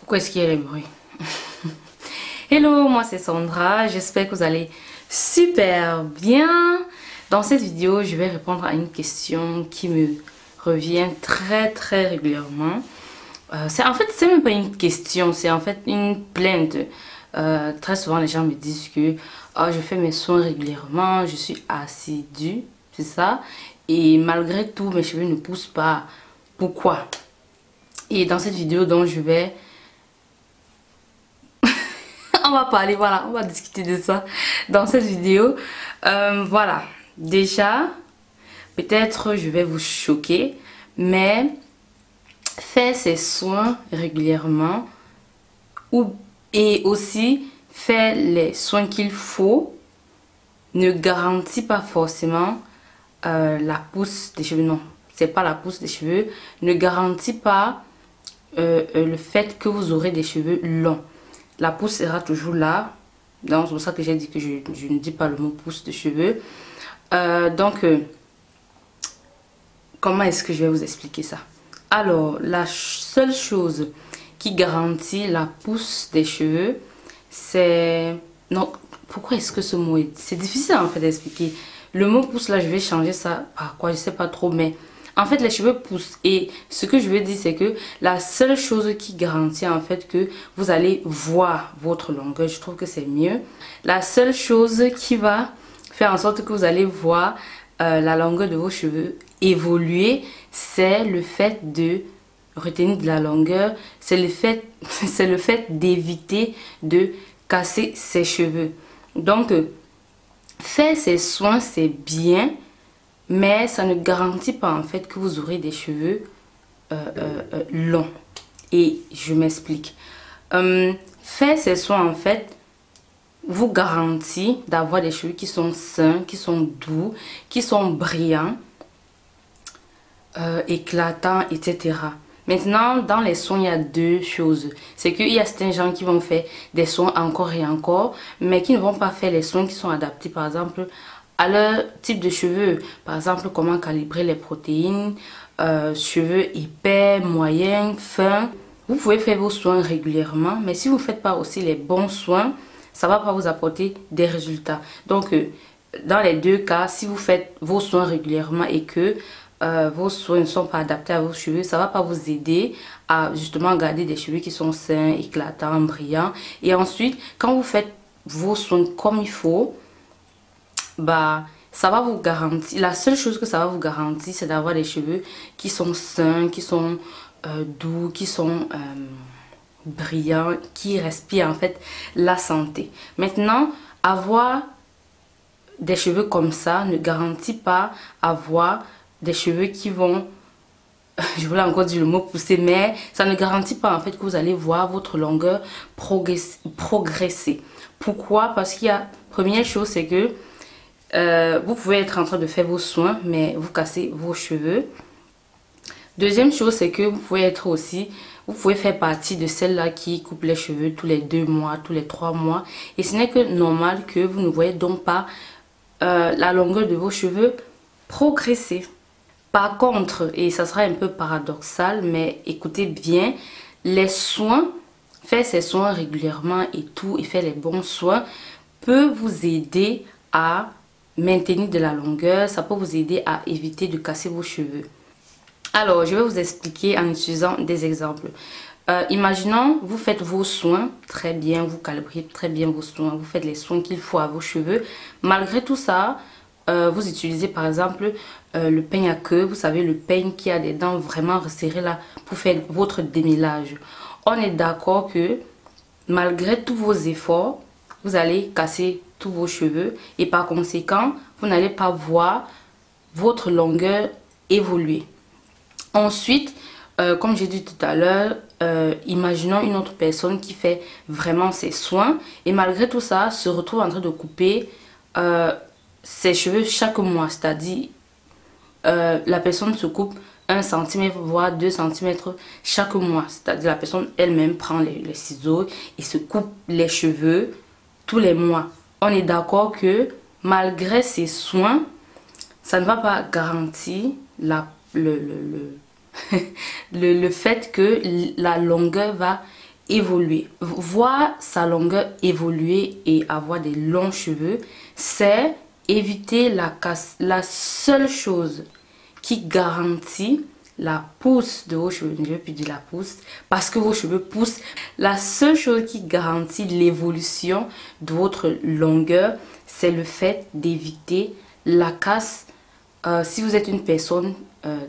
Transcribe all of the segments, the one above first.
Pourquoi est-ce qu'il y a les bruits? Hello, moi c'est Sandra, j'espère que vous allez super bien. Dans cette vidéo, je vais répondre à une question qui me revient très régulièrement. C'est même pas une question, c'est en fait une plainte. Très souvent les gens me disent que je fais mes soins régulièrement, je suis assidue, c'est ça. Et malgré tout, mes cheveux ne poussent pas. Pourquoi? Et dans cette vidéo, donc je vais... on va parler, voilà, on va discuter de ça dans cette vidéo. Voilà, déjà, peut-être je vais vous choquer, mais faire ses soins régulièrement et aussi faire les soins qu'il faut ne garantit pas forcément la pousse des cheveux. Non, c'est pas la pousse des cheveux, ne garantit pas le fait que vous aurez des cheveux longs. La pousse sera toujours là. Donc c'est pour ça que j'ai dit que je ne dis pas le mot pousse de cheveux. Comment est-ce que je vais vous expliquer ça? Alors, la seule chose qui garantit la pousse des cheveux, c'est... Non, pourquoi est-ce que ce mot est... C'est difficile en fait d'expliquer. Le mot pousse là, je vais changer ça par quoi, je sais pas trop, mais... En fait, les cheveux poussent et ce que je veux dire, c'est que la seule chose qui garantit en fait que vous allez voir votre longueur, je trouve que c'est mieux. La seule chose qui va faire en sorte que vous allez voir la longueur de vos cheveux évoluer, c'est le fait de retenir de la longueur, c'est le fait d'éviter de casser ses cheveux. Donc, faire ces soins, c'est bien. Mais ça ne garantit pas en fait que vous aurez des cheveux longs. Et je m'explique. Faire ces soins en fait vous garantit d'avoir des cheveux qui sont sains, qui sont doux, qui sont brillants, éclatants, etc. Maintenant, dans les soins, il y a deux choses. C'est qu'il y a certains gens qui vont faire des soins encore et encore, mais qui ne vont pas faire les soins qui sont adaptés, par exemple, à leur type de cheveux. Par exemple, comment calibrer les protéines, cheveux épais, moyens, fins. Vous pouvez faire vos soins régulièrement, mais si vous ne faites pas aussi les bons soins, ça ne va pas vous apporter des résultats. Donc, dans les deux cas, si vous faites vos soins régulièrement et que vos soins ne sont pas adaptés à vos cheveux, ça ne va pas vous aider à justement garder des cheveux qui sont sains, éclatants, brillants. Et ensuite, quand vous faites vos soins comme il faut, ça va vous garantir, la seule chose que ça va vous garantir, c'est d'avoir des cheveux qui sont sains, qui sont doux, qui sont brillants, qui respirent en fait la santé. Maintenant, avoir des cheveux comme ça ne garantit pas avoir des cheveux qui vont, je voulais encore dire le mot pousser, mais ça ne garantit pas en fait que vous allez voir votre longueur progresser. Pourquoi? Parce qu'il y a, première chose, c'est que vous pouvez être en train de faire vos soins, mais vous cassez vos cheveux. Deuxième chose, c'est que vous pouvez faire partie de celles-là qui coupent les cheveux tous les 2 mois, tous les 3 mois. Et ce n'est que normal que vous ne voyez donc pas la longueur de vos cheveux progresser. Par contre, et ça sera un peu paradoxal, mais écoutez bien, les soins, faire ces soins régulièrement et tout, et faire les bons soins, peut vous aider à maintenir de la longueur, ça peut vous aider à éviter de casser vos cheveux. Alors, je vais vous expliquer en utilisant des exemples. Imaginons, vous faites vos soins très bien, vous calibrez très bien vos soins, vous faites les soins qu'il faut à vos cheveux. Malgré tout ça, vous utilisez par exemple le peigne à queue, vous savez, le peigne qui a des dents vraiment resserrées là pour faire votre démêlage. On est d'accord que malgré tous vos efforts, vous allez casser tous vos cheveux et par conséquent, vous n'allez pas voir votre longueur évoluer. Ensuite, comme j'ai dit tout à l'heure, imaginons une autre personne qui fait vraiment ses soins et malgré tout ça, se retrouve en train de couper ses cheveux chaque mois. C'est-à-dire, la personne se coupe 1 cm voire 2 cm chaque mois. C'est-à-dire, la personne elle-même prend les ciseaux et se coupe les cheveux tous les mois. On est d'accord que malgré ces soins, ça ne va pas garantir le fait que la longueur va évoluer. Voir sa longueur évoluer et avoir des longs cheveux, c'est éviter la casse. La seule chose qui garantit la pousse de vos cheveux, je ne vais plus dire la pousse, parce que vos cheveux poussent, la seule chose qui garantit l'évolution de votre longueur, c'est le fait d'éviter la casse. Si vous êtes une personne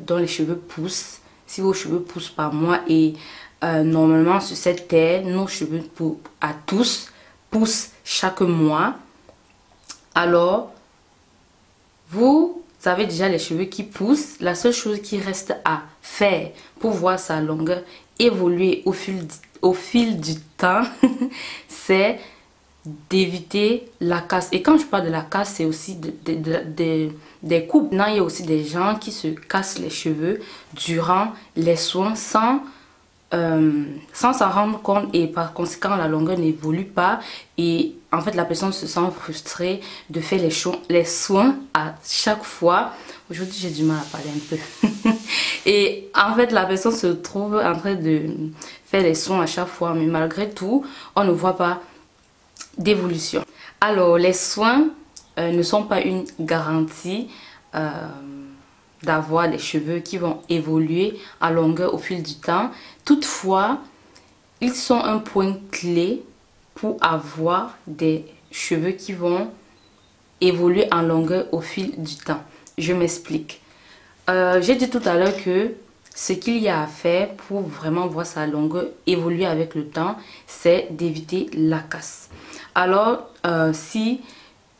dont les cheveux poussent, si vos cheveux poussent par mois et normalement sur cette terre, nos cheveux à tous poussent chaque mois, alors vous avez déjà les cheveux qui poussent. La seule chose qui reste à faire pour voir sa longueur évoluer au fil du temps, c'est d'éviter la casse. Et quand je parle de la casse, c'est aussi des coupes. Maintenant, il y a aussi des gens qui se cassent les cheveux durant les soins sans s'en rendre compte, et par conséquent la longueur n'évolue pas et en fait la personne se sent frustrée de faire les soins à chaque fois. Aujourd'hui j'ai du mal à parler un peu et en fait la personne se trouve en train de faire les soins à chaque fois, mais malgré tout on ne voit pas d'évolution. Alors les soins ne sont pas une garantie d'avoir des cheveux qui vont évoluer en longueur au fil du temps. Toutefois, ils sont un point clé pour avoir des cheveux qui vont évoluer en longueur au fil du temps. Je m'explique. J'ai dit tout à l'heure que ce qu'il y a à faire pour vraiment voir sa longueur évoluer avec le temps, c'est d'éviter la casse. Alors, si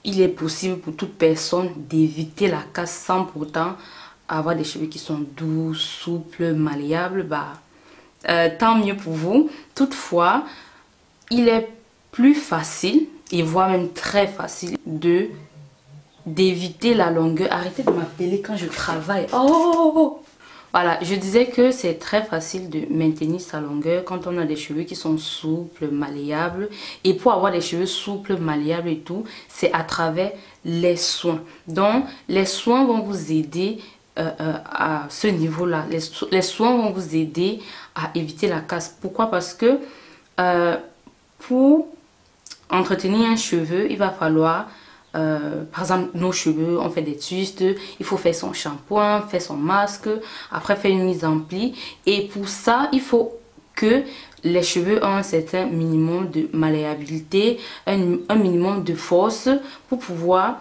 il est possible pour toute personne d'éviter la casse sans pourtant avoir des cheveux qui sont doux, souples, malléables, bah tant mieux pour vous. Toutefois, il est plus facile et voire même très facile d'éviter la longueur. Arrêtez de m'appeler quand je travaille. Oh, voilà, je disais que c'est très facile de maintenir sa longueur quand on a des cheveux qui sont souples, malléables. Et pour avoir des cheveux souples, malléables et tout, c'est à travers les soins. Donc, les soins vont vous aider à ce niveau-là. Les soins vont vous aider à éviter la casse. Pourquoi? Parce que pour entretenir un cheveu, il va falloir, par exemple, nos cheveux, on fait des twists, il faut faire son shampoing, faire son masque, après faire une mise en pli. Et pour ça, il faut que les cheveux ont un certain minimum de malléabilité, un minimum de force pour pouvoir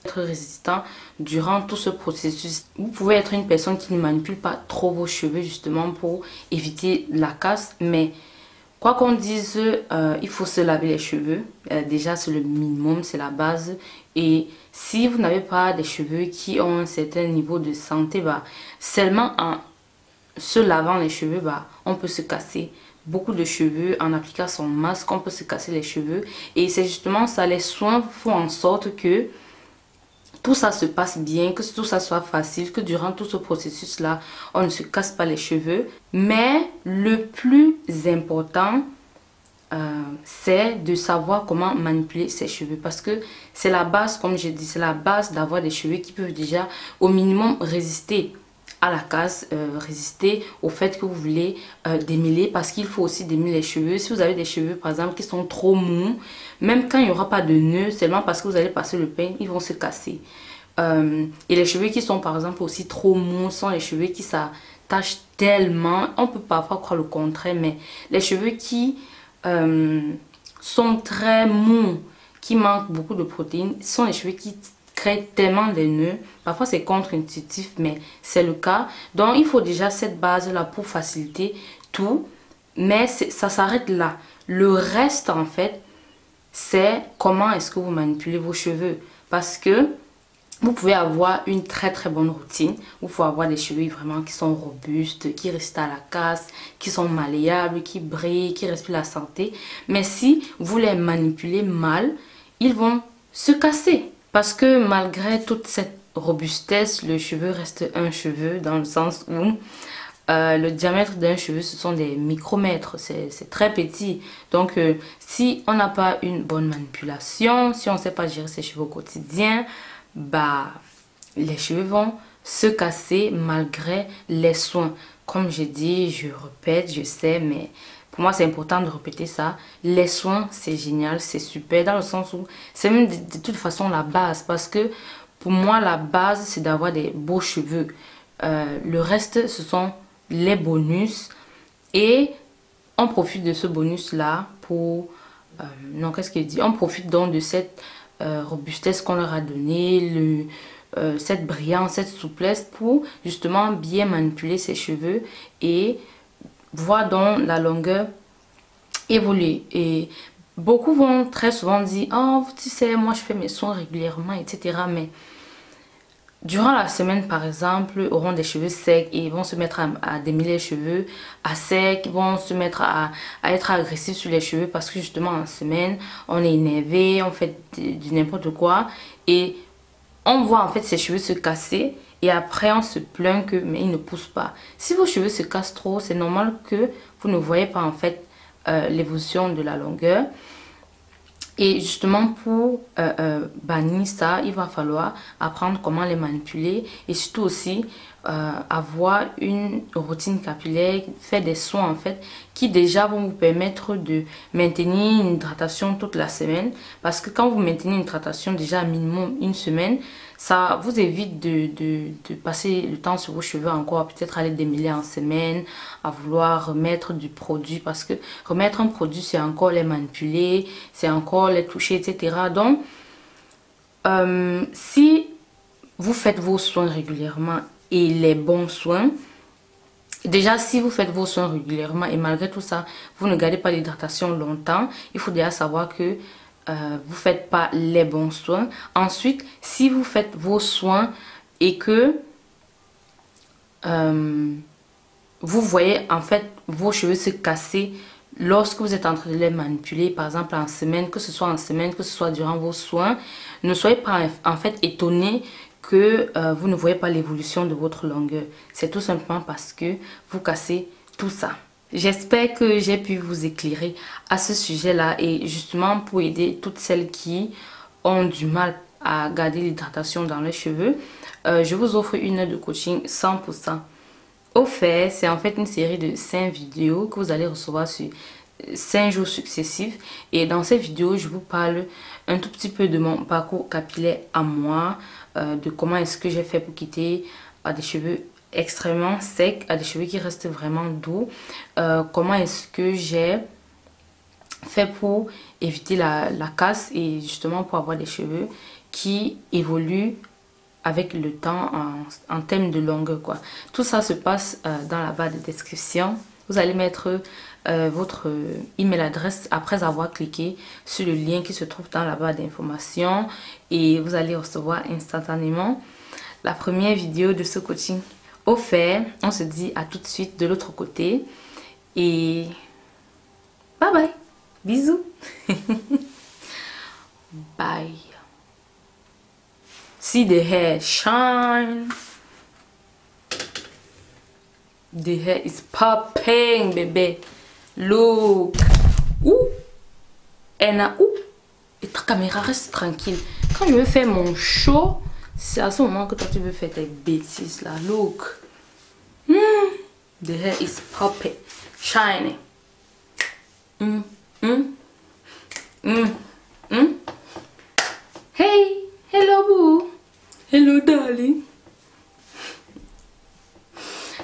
être résistant durant tout ce processus. Vous pouvez être une personne qui ne manipule pas trop vos cheveux justement pour éviter la casse, mais quoi qu'on dise, il faut se laver les cheveux. Déjà c'est le minimum, c'est la base. Et si vous n'avez pas des cheveux qui ont un certain niveau de santé, bah, seulement en se lavant les cheveux, bah, on peut se casser beaucoup de cheveux. En appliquant son masque, on peut se casser les cheveux. Et c'est justement ça, les soins font en sorte que tout ça se passe bien, que tout ça soit facile, que durant tout ce processus-là, on ne se casse pas les cheveux. Mais le plus important, c'est de savoir comment manipuler ses cheveux. Parce que c'est la base, comme j'ai dit, c'est la base d'avoir des cheveux qui peuvent déjà au minimum résister à la casse, résister au fait que vous voulez démêler, parce qu'il faut aussi démêler les cheveux. Si vous avez des cheveux par exemple qui sont trop mous, même quand il n'y aura pas de nœud, seulement parce que vous allez passer le peigne, ils vont se casser. Et les cheveux qui sont par exemple aussi trop mous sont les cheveux qui s'attachent tellement, on peut parfois croire le contraire, mais les cheveux qui sont très mous, qui manquent beaucoup de protéines, sont les cheveux qui créent tellement des nœuds. Parfois c'est contre-intuitif, mais c'est le cas. Donc il faut déjà cette base là pour faciliter tout, mais ça s'arrête là. Le reste en fait, c'est comment est-ce que vous manipulez vos cheveux. Parce que vous pouvez avoir une très bonne routine. Vous pouvez avoir des cheveux vraiment qui sont robustes, qui restent à la casse, qui sont malléables, qui brillent, qui respirent la santé. Mais si vous les manipulez mal, ils vont se casser. Parce que malgré toute cette robustesse, le cheveu reste un cheveu, dans le sens où le diamètre d'un cheveu, ce sont des micromètres, c'est très petit. Donc si on n'a pas une bonne manipulation, si on ne sait pas gérer ses cheveux au quotidien, bah les cheveux vont se casser malgré les soins. Comme j'ai dit, je répète, je sais, mais Pour moi, c'est important de répéter ça. Les soins, c'est génial, c'est super, dans le sens où c'est même de toute façon la base. Parce que pour moi, la base, c'est d'avoir des beaux cheveux. Le reste, ce sont les bonus. Et on profite de ce bonus-là pour... non, qu'est-ce qu'il dit? On profite donc de cette robustesse qu'on leur a donnée, cette brillance, cette souplesse pour justement bien manipuler ses cheveux et voir donc la longueur évoluer. Et beaucoup vont très souvent dire, oh tu sais, moi je fais mes soins régulièrement, etc. Mais durant la semaine par exemple, auront des cheveux secs et vont se mettre à démêler les cheveux à sec, vont se mettre à être agressifs sur les cheveux parce que justement en semaine on est énervé, on fait du n'importe quoi et on voit en fait ses cheveux se casser et après on se plaint que mais ils ne poussent pas. Si vos cheveux se cassent trop, c'est normal que vous ne voyez pas en fait l'évolution de la longueur. Et justement pour bannir ça, il va falloir apprendre comment les manipuler et surtout aussi avoir une routine capillaire, faire des soins en fait qui déjà vont vous permettre de maintenir une hydratation toute la semaine. Parce que quand vous maintenez une hydratation déjà à minimum une semaine, ça vous évite de passer le temps sur vos cheveux encore, peut-être aller démêler en semaine, à vouloir remettre du produit. Parce que remettre un produit, c'est encore les manipuler, c'est encore les toucher, etc. Donc, si vous faites vos soins régulièrement et les bons soins, déjà si vous faites vos soins régulièrement et malgré tout ça, vous ne gardez pas l'hydratation longtemps, il faut déjà savoir que vous faites pas les bons soins. Ensuite, si vous faites vos soins et que vous voyez en fait vos cheveux se casser lorsque vous êtes en train de les manipuler, par exemple en semaine, que ce soit en semaine, que ce soit durant vos soins, ne soyez pas en fait étonné que vous ne voyez pas l'évolution de votre longueur. C'est tout simplement parce que vous cassez tout ça. J'espère que j'ai pu vous éclairer à ce sujet-là et justement pour aider toutes celles qui ont du mal à garder l'hydratation dans les cheveux, je vous offre une heure de coaching 100% offert. C'est en fait une série de 5 vidéos que vous allez recevoir sur 5 jours successifs. Et dans ces vidéos, je vous parle un tout petit peu de mon parcours capillaire à moi, de comment est-ce que j'ai fait pour quitter des cheveux extrêmement secs à des cheveux qui restent vraiment doux, comment est-ce que j'ai fait pour éviter la casse et justement pour avoir des cheveux qui évoluent avec le temps en termes de longueur quoi. Tout ça se passe dans la barre de description. Vous allez mettre votre email adresse après avoir cliqué sur le lien qui se trouve dans la barre d'information et vous allez recevoir instantanément la première vidéo de ce coaching offert. On se dit à tout de suite de l'autre côté et bye bye, bisous. Bye. See the hair shine. The hair is popping, bébé. Look. Ouh. Ouh. Et ta caméra reste tranquille. Quand je veux faire mon show, c'est à ce moment que toi tu veux faire tes bêtises là. Look. The hair is popping. Shining. Hey. Hello boo. Hello darling.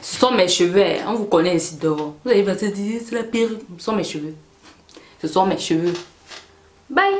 Ce sont mes cheveux, on vous connaît ici dehors. Vous allez se dire, c'est la pire. Ce sont mes cheveux. Ce sont mes cheveux. Bye.